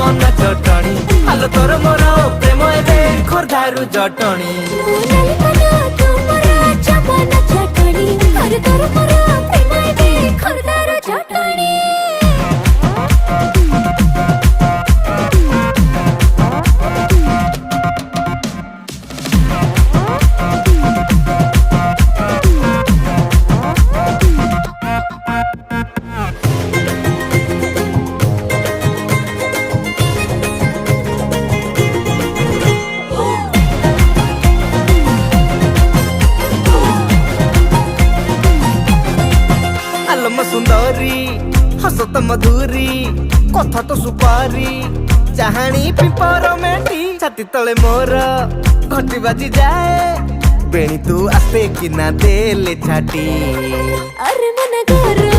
चपन चटणी आलो तोर मोर प्रेम एबे खोर्धारू जटणी आलम सुंदरी हसत मधुरी कथा तो सुपारी चाहाणी पिपर मेटी छाती तले मोर घंटी बाजी जाए बेणी तू आस्ते कि ना देले छाटी अरे मन घर